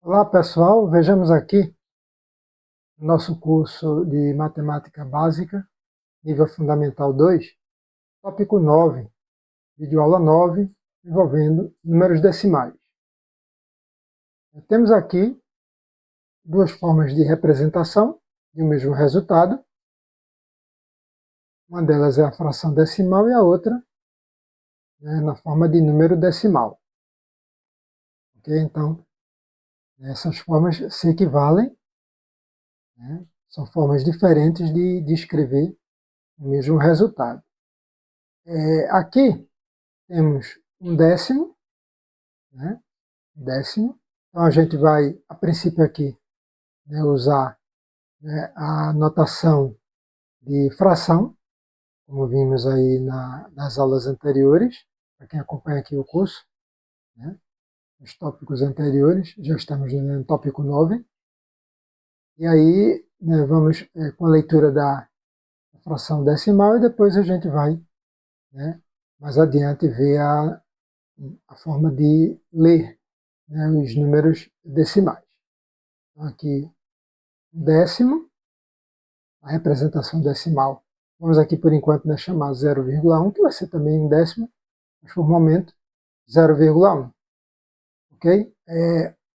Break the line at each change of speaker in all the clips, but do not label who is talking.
Olá pessoal, vejamos aqui o nosso curso de Matemática Básica, nível Fundamental 2, tópico 9, videoaula 9, envolvendo números decimais. Temos aqui duas formas de representação de um mesmo resultado. Uma delas é a fração decimal e a outra na forma de número decimal. Ok? Então, essas formas se equivalem, são formas diferentes de escrever o mesmo resultado. Aqui temos um décimo, décimo. Então a gente vai, a princípio aqui, usar a notação de fração, como vimos aí nas aulas anteriores, para quem acompanha aqui o curso, nos tópicos anteriores, já estamos no tópico 9. E aí vamos com a leitura da fração decimal e depois a gente vai mais adiante ver a forma de ler os números decimais. Então, aqui, décimo, a representação decimal. Vamos aqui, por enquanto, chamar 0,1, que vai ser também um décimo, mas por momento, 0,1. Ok?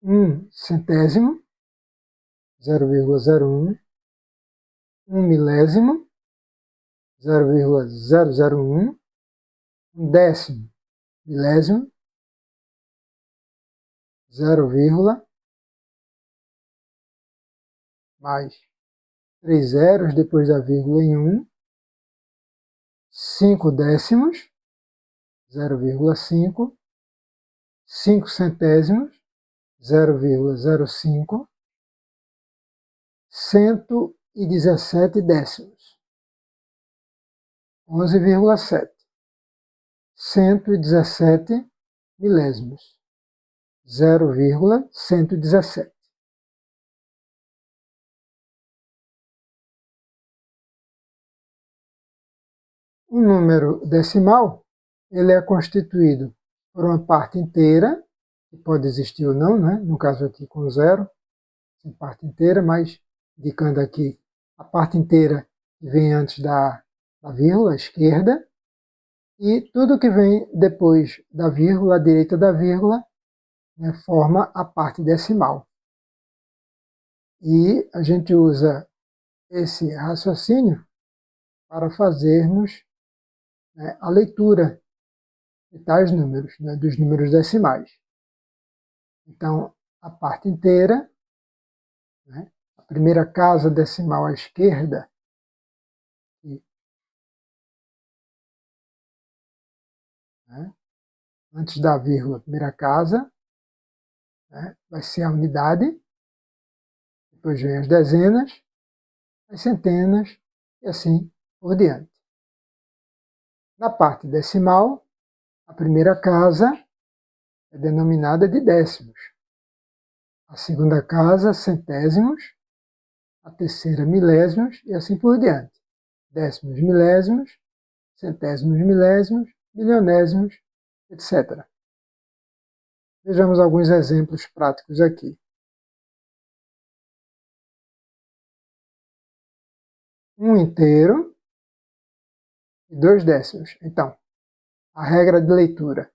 Um centésimo, 0,01. Um milésimo, 0,001. Um décimo, milésimo, 0, mais 3 zeros depois da vírgula em 1, 5 décimos, 0,5, 5 centésimos, 0,05, 117 décimos, 11,7, 117 milésimos, 0,117. O número decimal, ele é constituído por uma parte inteira, que pode existir ou não, no caso aqui com zero, em parte inteira, mas indicando aqui a parte inteira que vem antes da vírgula, à esquerda, e tudo que vem depois da vírgula, à direita da vírgula, forma a parte decimal. E a gente usa esse raciocínio para fazermos a leitura de tais números, dos números decimais. Então, a parte inteira, a primeira casa decimal à esquerda, antes da vírgula, primeira casa, vai ser a unidade, depois vem as dezenas, as centenas e assim por diante. Na parte decimal, a primeira casa é denominada de décimos, a segunda casa, centésimos, a terceira, milésimos e assim por diante. Décimos, milésimos, centésimos, milésimos, milionésimos, etc. Vejamos alguns exemplos práticos aqui. Um inteiro e 2 décimos. Então, a regra de leitura,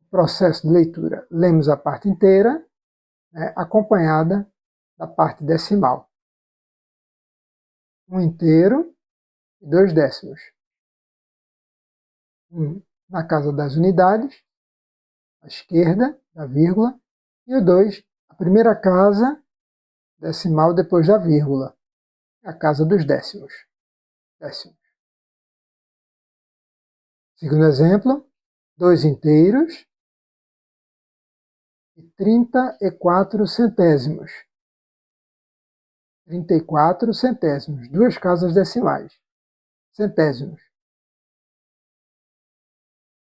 o processo de leitura, lemos a parte inteira, acompanhada da parte decimal. Um inteiro e 2 décimos. Na casa das unidades, à esquerda da vírgula, e o 2, a primeira casa decimal depois da vírgula, a casa dos décimos. Segundo exemplo, 2 inteiros e 34 centésimos. 34 centésimos, duas casas decimais. Centésimos.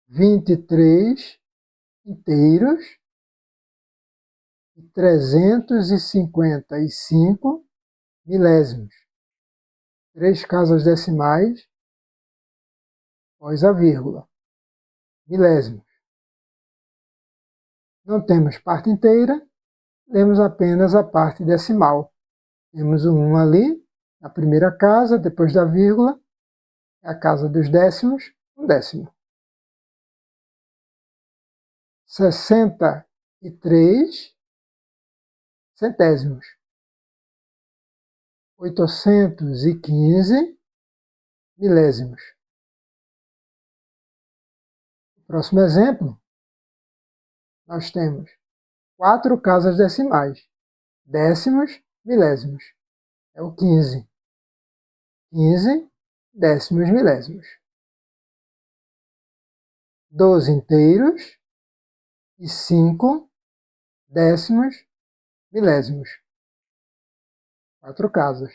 23 inteiros e 355 milésimos. Três casas decimais após a vírgula. Milésimos. Não temos parte inteira, lemos apenas a parte decimal. Temos o 1 ali, na primeira casa, depois da vírgula, a casa dos décimos, 1/10. 63 centésimos. 815 milésimos. Próximo exemplo, nós temos 4 casas decimais, décimos, milésimos. É o 15. 15 décimos milésimos. 12 inteiros e 5 décimos milésimos. 4 casas.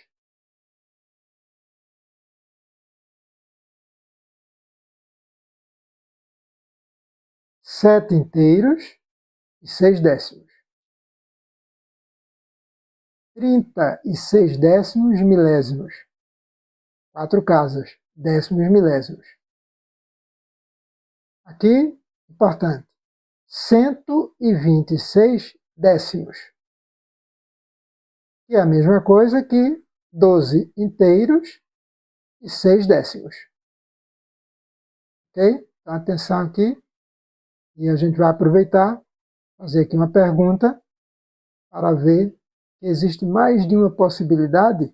7 inteiros e 6 décimos. 36 décimos milésimos. 4 casas, décimos milésimos. Aqui, importante, 126 décimos. Que é a mesma coisa que 12 inteiros e 6 décimos. Ok? Então, atenção aqui. E a gente vai aproveitar, fazer aqui uma pergunta para ver que existe mais de uma possibilidade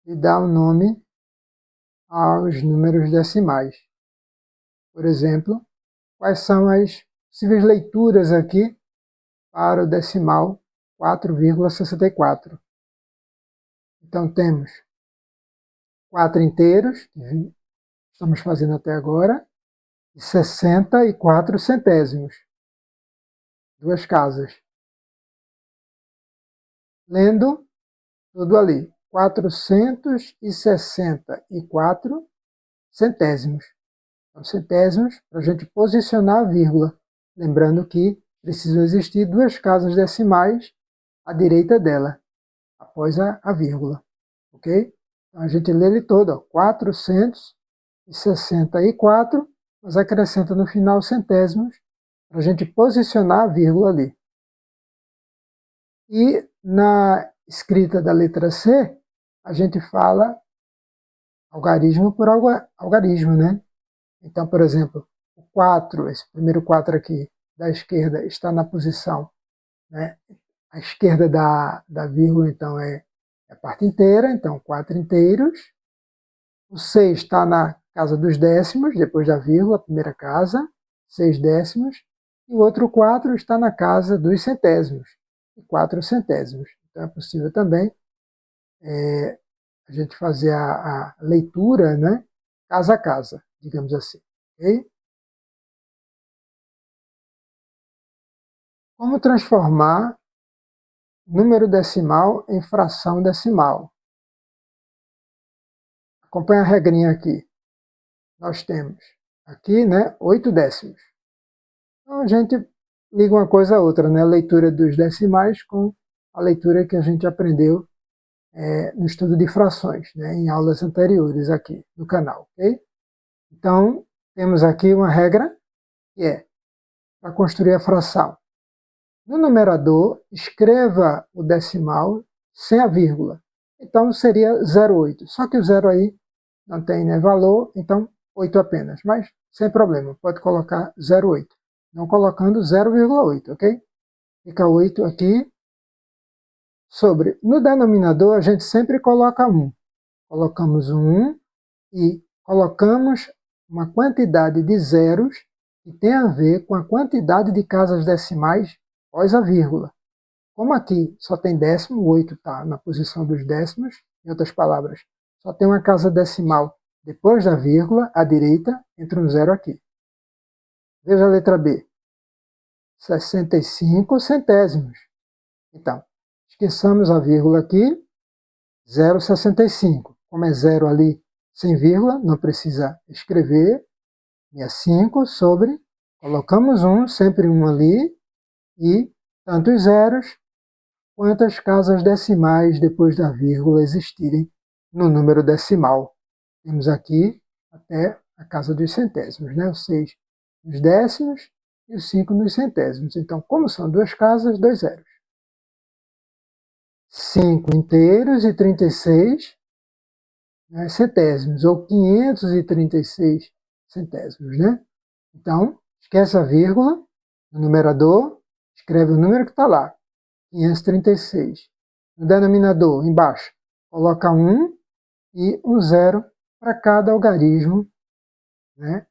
de dar um nome aos números decimais. Por exemplo, quais são as possíveis leituras aqui para o decimal 4,64? Então temos 4 inteiros, que estamos fazendo até agora, e 64 centésimos. 2 casas. Lendo tudo ali. 464 centésimos. Então, centésimos para a gente posicionar a vírgula. Lembrando que precisam existir 2 casas decimais à direita dela, após a vírgula. Ok? Então a gente lê ele todo. Ó, 464, mas acrescenta no final centésimos para a gente posicionar a vírgula ali. E na escrita da letra C, a gente fala algarismo por algarismo, né? Então, por exemplo, o 4, esse primeiro 4 aqui da esquerda, está na posição, né? A esquerda da vírgula, então, é a parte inteira, então 4 inteiros. O 6 está na casa dos décimos, depois da vírgula, a primeira casa, 6 décimos. E o outro 4 está na casa dos centésimos, e 4 centésimos. Então é possível também a gente fazer a leitura, né, casa a casa, digamos assim. Okay? Como transformar número decimal em fração decimal? Acompanhe a regrinha aqui. Nós temos aqui, né, 8 décimos. Então a gente liga uma coisa a outra, né? A leitura dos decimais com a leitura que a gente aprendeu no estudo de frações, né? Em aulas anteriores aqui no canal. Okay? Então, temos aqui uma regra que é para construir a fração. No numerador, escreva o decimal sem a vírgula. Então seria 0,8. Só que o 0 aí não tem, né, valor, então 8 apenas. Mas sem problema, pode colocar 0,8. Não colocando 0,8, ok? Fica 8 aqui. Sobre. No denominador, a gente sempre coloca 1. Colocamos um 1 e colocamos uma quantidade de zeros que tem a ver com a quantidade de casas decimais após a vírgula. Como aqui só tem décimo, o 8 está na posição dos décimos, em outras palavras, só tem uma casa decimal depois da vírgula, à direita, entra um zero aqui. Veja a letra B. 65 centésimos. Então, esqueçamos a vírgula aqui, 0,65. Como é zero ali sem vírgula, não precisa escrever, 65 sobre, colocamos um, sempre um ali, e tantos zeros, quantas casas decimais depois da vírgula existirem no número decimal. Temos aqui até a casa dos centésimos, né? O 6 nos décimos e o 5 nos centésimos. Então, como são 2 casas, 2 zeros. 5 inteiros e 36, né, centésimos, ou 536 centésimos, né? Então, esquece a vírgula no numerador, escreve o número que está lá, 536. No denominador, embaixo, coloca 1 e um 0 para cada algarismo, né,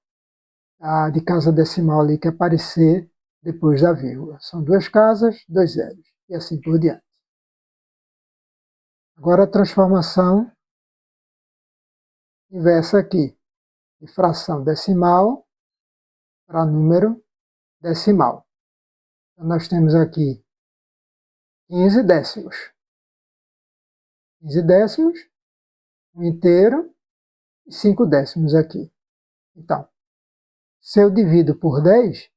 de casa decimal ali que aparecer depois da vírgula. São 2 casas, 2 zeros, e assim por diante. Agora a transformação inversa aqui, de fração decimal para número decimal. Então, nós temos aqui 15 décimos. 15 décimos, um inteiro e 5 décimos aqui. Então, se eu divido por 10,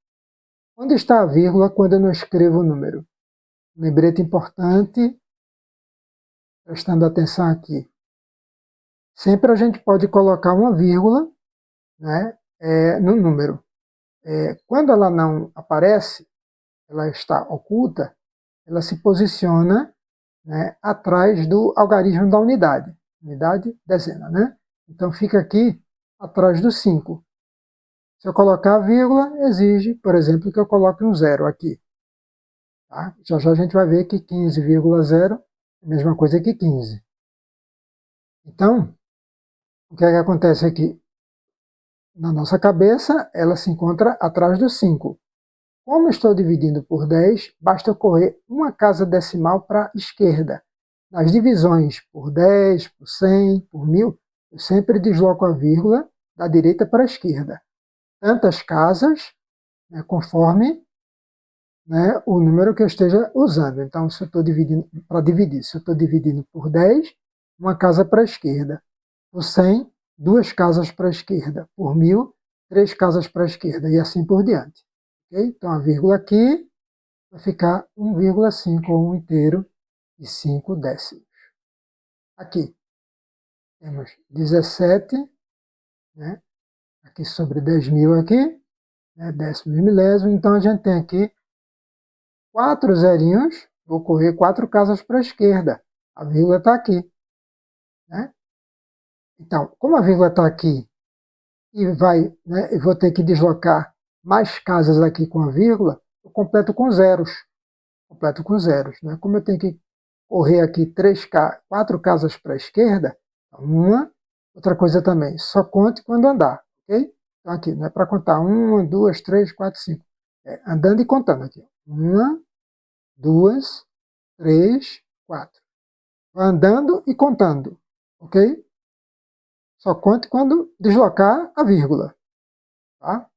onde está a vírgula quando eu não escrevo o número? Lembrete importante, prestando atenção aqui. Sempre a gente pode colocar uma vírgula, né, no número. Quando ela não aparece, ela está oculta, ela se posiciona, né, atrás do algarismo da unidade. Unidade, dezena, né? Então fica aqui atrás do 5. Se eu colocar a vírgula, exige, por exemplo, que eu coloque um 0 aqui. Tá? Já já a gente vai ver que 15,0 é a mesma coisa que 15. Então, o que é que acontece aqui? Na nossa cabeça, ela se encontra atrás do 5. Como estou dividindo por 10, basta eu correr uma casa decimal para a esquerda. Nas divisões por 10, por 100, por 1000, eu sempre desloco a vírgula da direita para a esquerda. Tantas casas, né, conforme, né, o número que eu esteja usando. Então, se eu estou dividindo, para dividir, se eu estou dividindo por 10, uma casa para a esquerda. Por 100, 2 casas para a esquerda. Por 1000, 3 casas para a esquerda, e assim por diante. Okay? Então, a vírgula aqui vai ficar 1,5, ou 1 inteiro e 5 décimos. Aqui temos 17, né? Aqui sobre 10.000 aqui, né? Décimos milésimos. Então, a gente tem aqui 4 zerinhos, vou correr 4 casas para a esquerda. A vírgula está aqui. Né? Então, como a vírgula está aqui e né, eu vou ter que deslocar mais casas aqui com a vírgula, eu completo com zeros. Completo com zeros. Né? Como eu tenho que correr aqui 4 casas para a esquerda, uma, outra coisa também, só conte quando andar. Ok? Então aqui, não é para contar 1, 2, 3, 4, 5. Andando e contando aqui. 1, 2, 3, 4. Andando e contando, ok? Só conte quando deslocar a vírgula, tá?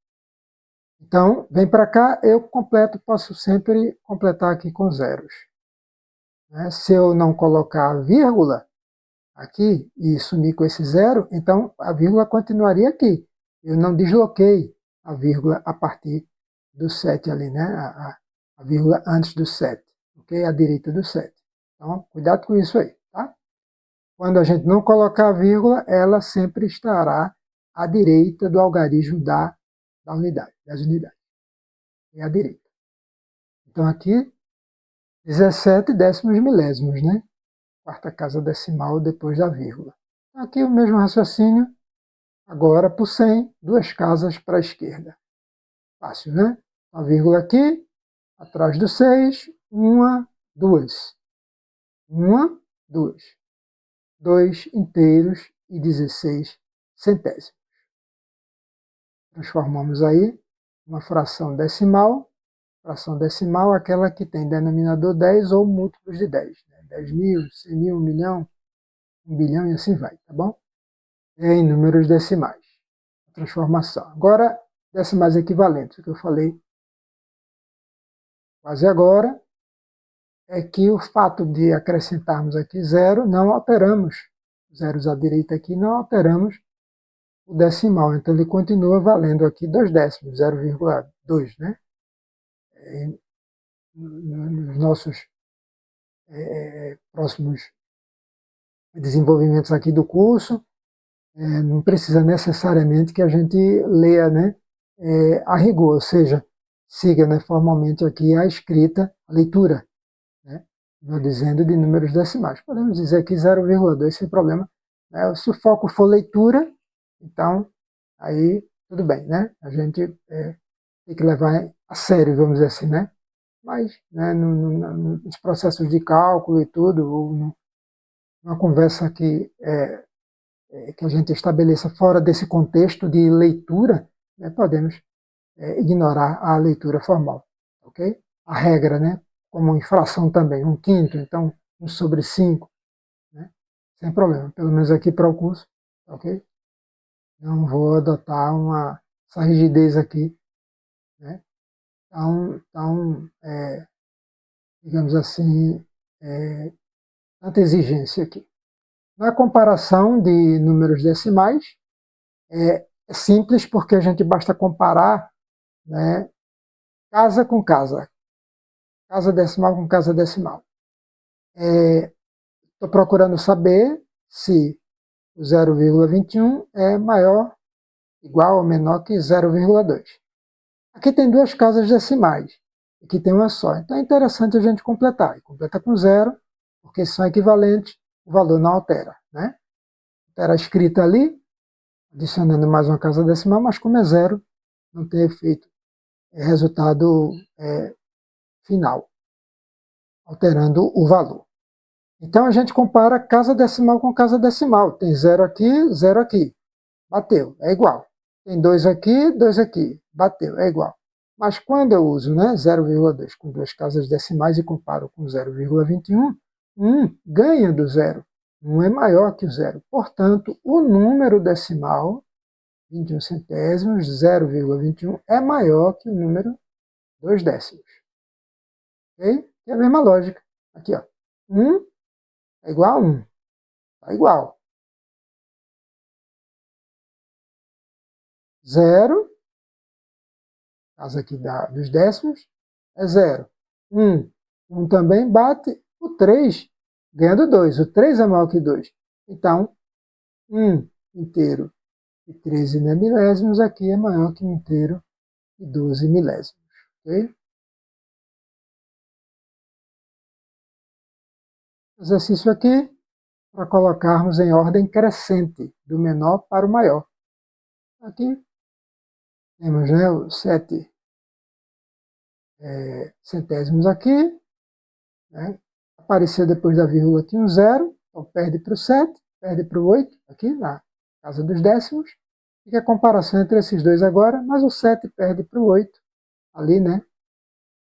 Então, vem para cá, eu completo, posso sempre completar aqui com zeros. Né? Se eu não colocar a vírgula aqui e sumir com esse zero, então a vírgula continuaria aqui. Eu não desloquei a vírgula a partir do 7 ali, né? A vírgula antes do 7, ok? À direita do 7. Então, cuidado com isso aí, tá? Quando a gente não colocar a vírgula, ela sempre estará à direita do algarismo das unidades. É à direita. Então aqui, 17 décimos milésimos, né? Quarta casa decimal depois da vírgula. Aqui o mesmo raciocínio, agora por 100, 2 casas para a esquerda. Fácil, né? A vírgula aqui, atrás do 6, 1, 2. 1, 2. 2 inteiros e 16 centésimos. Transformamos aí uma fração decimal. Fração decimal é aquela que tem denominador 10 ou múltiplos de 10. Né? 10.000, 100.000, 1 milhão, 1 bilhão e assim vai, tá bom? Em números decimais. Transformação. Agora, decimais equivalentes, o que eu falei quase agora, é que o fato de acrescentarmos aqui zero, não alteramos, zeros à direita aqui, não alteramos o decimal. Então, ele continua valendo aqui 2 décimos, 0,2, né? Nos nossos próximos desenvolvimentos aqui do curso, não precisa necessariamente que a gente leia, né, a rigor, ou seja, siga, né, formalmente aqui a escrita, a leitura. Né? estou dizendo de números decimais. Podemos dizer aqui 0,2 sem problema. Né? Se o foco for leitura, então aí tudo bem, né? A gente tem que levar a sério, vamos dizer assim, né? Mas né, nos processos de cálculo e tudo, ou numa conversa que a gente estabeleça fora desse contexto de leitura, né, podemos ignorar a leitura formal, ok? A regra, né? Como infração também, 1/5, então 1/5, né? Sem problema, pelo menos aqui para o curso, ok? Não vou adotar essa rigidez aqui, né? Digamos assim, tanta exigência aqui. Na comparação de números decimais, é simples porque a gente basta comparar, né, casa com casa, casa decimal com casa decimal. Estou procurando saber se o 0,21 é maior, igual ou menor que 0,2. Aqui tem duas casas decimais, aqui tem uma só. Então é interessante a gente completar. E completa com zero, porque são equivalentes, o valor não altera. Né? Altera a escrita ali, adicionando mais uma casa decimal, mas como é zero, não tem efeito, resultado final, alterando o valor. Então a gente compara casa decimal com casa decimal. Tem zero aqui, bateu, é igual. Tem 2 aqui, bateu, é igual. Mas quando eu uso 0,2 com duas casas decimais e comparo com 0,21, 1 ganha do zero. 1 é maior que o zero. Portanto, o número decimal, 21 centésimos, 0,21, é maior que o número 2 décimos. Ok? É a mesma lógica. Aqui, ó. 1 é igual a 1. Está igual. 0, caso aqui dos décimos, é 0. 1 também bate. O 3 ganha do 2. O 3 é maior que 2. Então, 1 inteiro e 13 milésimos aqui é maior que 1 inteiro e 12 milésimos. Ok? Exercício aqui para colocarmos em ordem crescente, do menor para o maior. Aqui temos os 7 centésimos aqui. Né? Apareceu depois da vírgula tinha um 0, então perde para o 7, perde para o 8, aqui na casa dos décimos. Fica a comparação entre esses dois agora, mas o 7 perde para o 8, ali, né?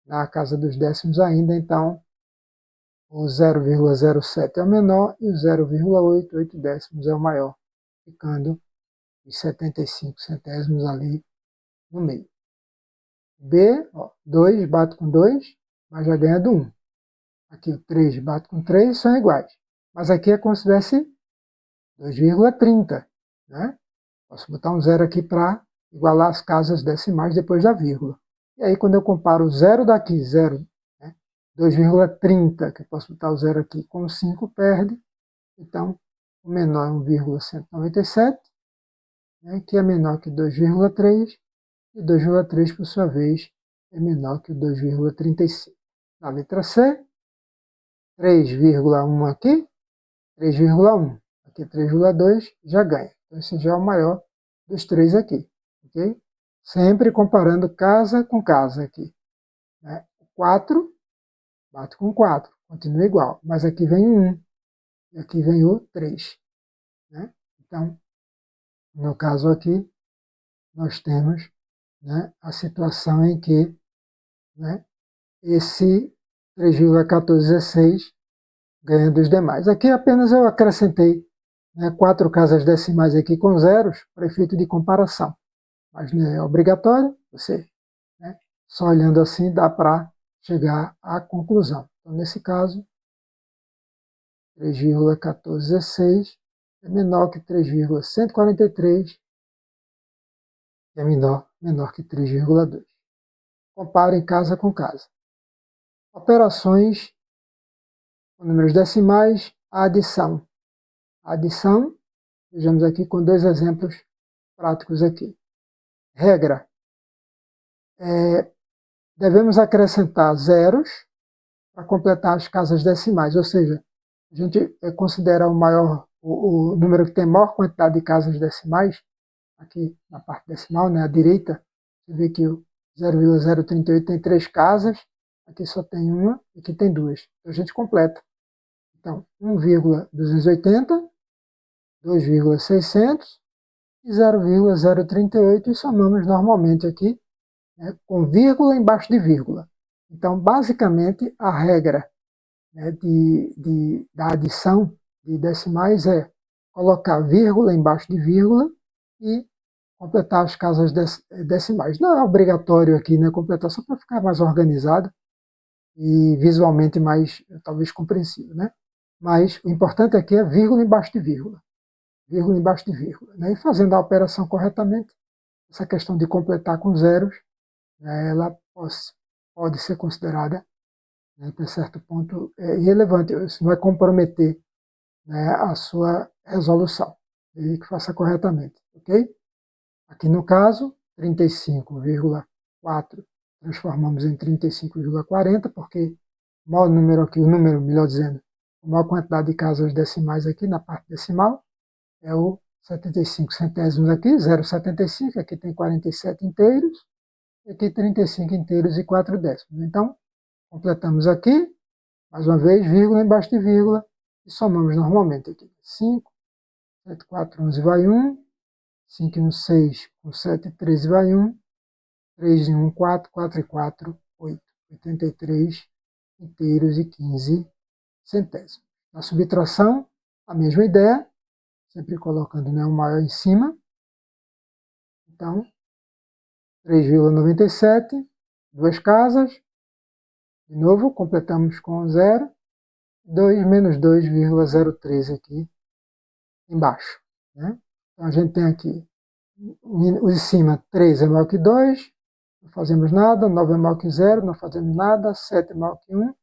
Na casa dos décimos ainda, então o 0,07 é o menor e o 0,88 décimos é o maior, ficando os 75 centésimos ali no meio. B, 2 bate com 2, mas já ganha do 1. Aqui o 3 bate com 3, são iguais. Mas aqui é como se tivesse 2,30. Né? Posso botar um zero aqui para igualar as casas decimais depois da vírgula. E aí, quando eu comparo o zero daqui, 0, né? 2,30, que eu posso botar o zero aqui com 5, perde. Então, o menor é 1,197, né? Que é menor que 2,3, e 2,3, por sua vez, é menor que o 2,35. Na letra C, 3,1 aqui, 3,1. Aqui 3,2 já ganha. Então, esse já é o maior dos três aqui. Ok? Sempre comparando casa com casa aqui. Né? 4 bate com 4, continua igual. Mas aqui vem o 1 e aqui vem o 3. Né? Então, no caso aqui, nós temos, né, a situação em que, né, esse 3,1416 ganha dos demais. Aqui apenas eu acrescentei, né, 4 casas decimais aqui com zeros para efeito de comparação. Mas não é obrigatório, você, né, só olhando assim dá para chegar à conclusão. Então, nesse caso, 3,1416 é menor que 3,143, que é menor que 3,2. Comparem casa com casa. Operações com números decimais, a adição. A adição, vejamos aqui com 2 exemplos práticos aqui. Regra. Devemos acrescentar zeros para completar as casas decimais, ou seja, a gente considera o número que tem maior quantidade de casas decimais, aqui na parte decimal, né, à direita, você vê que o 0,038 tem 3 casas, aqui só tem uma, e aqui tem 2. Então a gente completa. Então, 1,280, 2,600 e 0,038, e somamos normalmente aqui, né, com vírgula embaixo de vírgula. Então, basicamente, a regra, né, da adição de decimais é colocar vírgula embaixo de vírgula e completar as casas decimais. Não é obrigatório aqui, né, completar, só para ficar mais organizado e visualmente mais, talvez, compreensível, né? Mas o importante aqui é vírgula embaixo de vírgula. Vírgula embaixo de vírgula. Né? E fazendo a operação corretamente, essa questão de completar com zeros, né, ela pode ser considerada, né, até certo ponto, irrelevante. Isso não vai comprometer, né, a sua resolução. E que faça corretamente, ok? Aqui no caso, 35,4 transformamos em 35,40, porque o maior número aqui, o número, melhor dizendo, a maior quantidade de casas decimais aqui na parte decimal é o 75 centésimos aqui, 0,75, aqui tem 47 inteiros, e aqui 35 inteiros e 4 décimos. Então, completamos aqui, mais uma vez, vírgula embaixo de vírgula, e somamos normalmente aqui. 5, 7, 4, 11 vai 1, 5 no 6, com 7, 13 vai 1, 3 em 1, 4, 4 e 4, 8, 83 inteiros e 15 centésimos. Na subtração, a mesma ideia, sempre colocando, né, o maior em cima. Então, 3,97, duas casas. De novo, completamos com 0. 2 menos 2,03 aqui embaixo. Né? Então, a gente tem aqui, o de cima, 3 é maior que 2, não fazemos nada, 9 é maior que 0, não fazemos nada, 7 é maior que 1,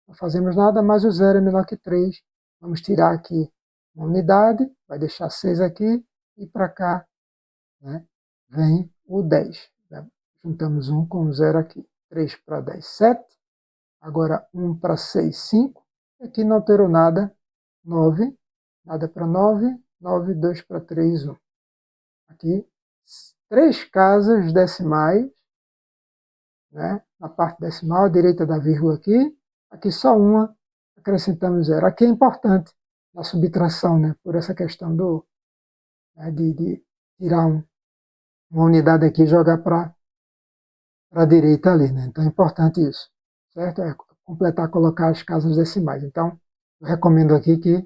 não fazemos nada, mas o 0 é menor que 3. Vamos tirar aqui uma unidade, vai deixar 6 aqui, e para cá, né, vem o 10. Né? Juntamos 1 com 0 aqui. 3 para 10, 7. Agora 1 para 6, 5. Aqui não alterou nada, 9. Nada para 9. 9, 2 para 3, 1. Aqui, 3 casas decimais, né? Na parte decimal, à direita da vírgula aqui. Aqui só uma, acrescentamos 0. Aqui é importante a subtração, né? Por essa questão né, de tirar uma unidade aqui e jogar para a direita ali, né? Então é importante isso, certo? É completar, colocar as casas decimais. Então, eu recomendo aqui que,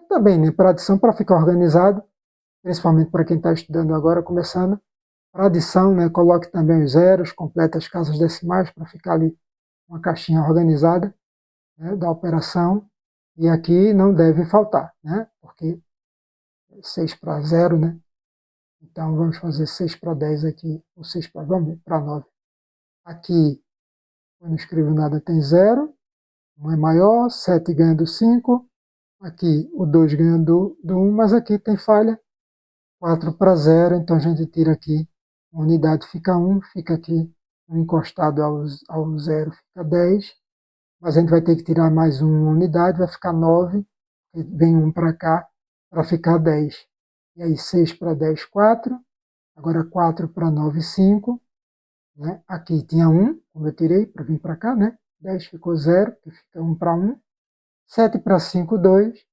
também, né, para adição, para ficar organizado, principalmente para quem está estudando agora, começando, para adição, né, coloque também os zeros, complete as casas decimais para ficar ali uma caixinha organizada, né, da operação, e aqui não deve faltar, né, porque 6 para 0, né, então vamos fazer 6 para 10 aqui, ou 6 para 9. Aqui, eu não escrevo nada, tem 0, 1 é maior, 7 ganha do 5, aqui o 2 ganha do 1, mas aqui tem falha, 4 para 0, então a gente tira aqui, uma unidade fica 1, fica aqui um encostado ao 0, fica 10, mas a gente vai ter que tirar mais uma unidade, vai ficar 9, e vem 1 para cá, para ficar 10. E aí 6 para 10, 4, agora 4 para 9, 5, né? Aqui tinha 1, como eu tirei, para vir para cá, né? 10 ficou 0, que fica 1 para 1, 7 para 5, 2,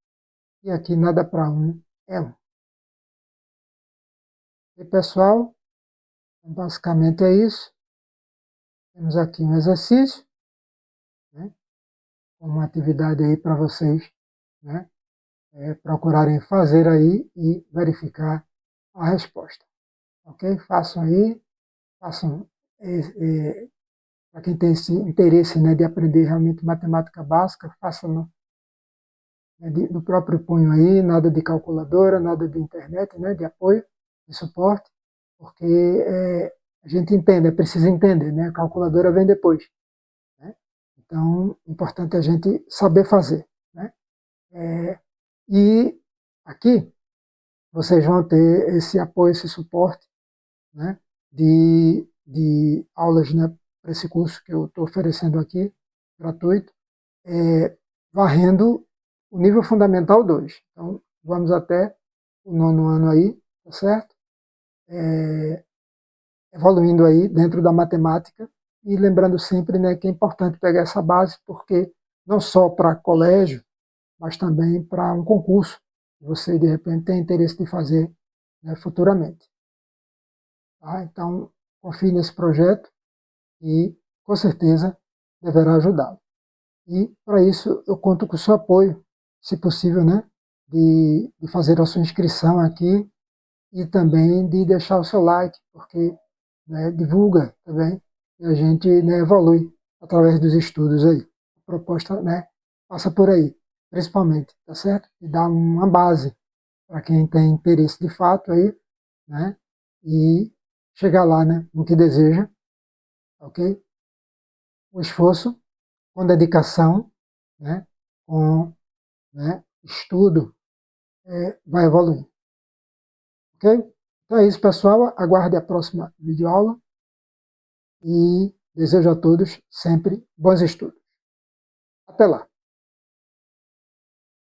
e aqui nada para 1 é 1. E pessoal, basicamente é isso. Temos aqui um exercício, né? Uma atividade aí para vocês, né? Procurarem fazer aí e verificar a resposta. Ok? Façam aí, façam, para quem tem esse interesse, né, de aprender realmente matemática básica, façam no próprio punho aí, nada de calculadora, nada de internet, né, de apoio, de suporte, porque a gente entende, é preciso entender, né, a calculadora vem depois. Né? Então, é importante a gente saber fazer. Né? E aqui vocês vão ter esse apoio, esse suporte, né, de aulas, né, para esse curso que eu estou oferecendo aqui, gratuito, varrendo o nível fundamental 2. Então, vamos até o 9º ano aí, tá certo? Evoluindo aí dentro da matemática e lembrando sempre, né, que é importante pegar essa base, porque não só para colégio, mas também para um concurso que você, de repente, tem interesse de fazer, né, futuramente. Tá? Então, confie nesse projeto e, com certeza, deverá ajudá-lo. E, para isso, eu conto com o seu apoio, se possível, né, de fazer a sua inscrição aqui e também de deixar o seu like, porque, né, divulga também e a gente, né, evolui através dos estudos aí. A proposta, né, passa por aí, principalmente, tá certo? E dá uma base para quem tem interesse de fato aí, né, e chegar lá, né, no que deseja, ok? O esforço, com dedicação, né, com, né, estudo, vai evoluir, ok? Então é isso, pessoal. Aguarde a próxima videoaula e desejo a todos sempre bons estudos. Até lá!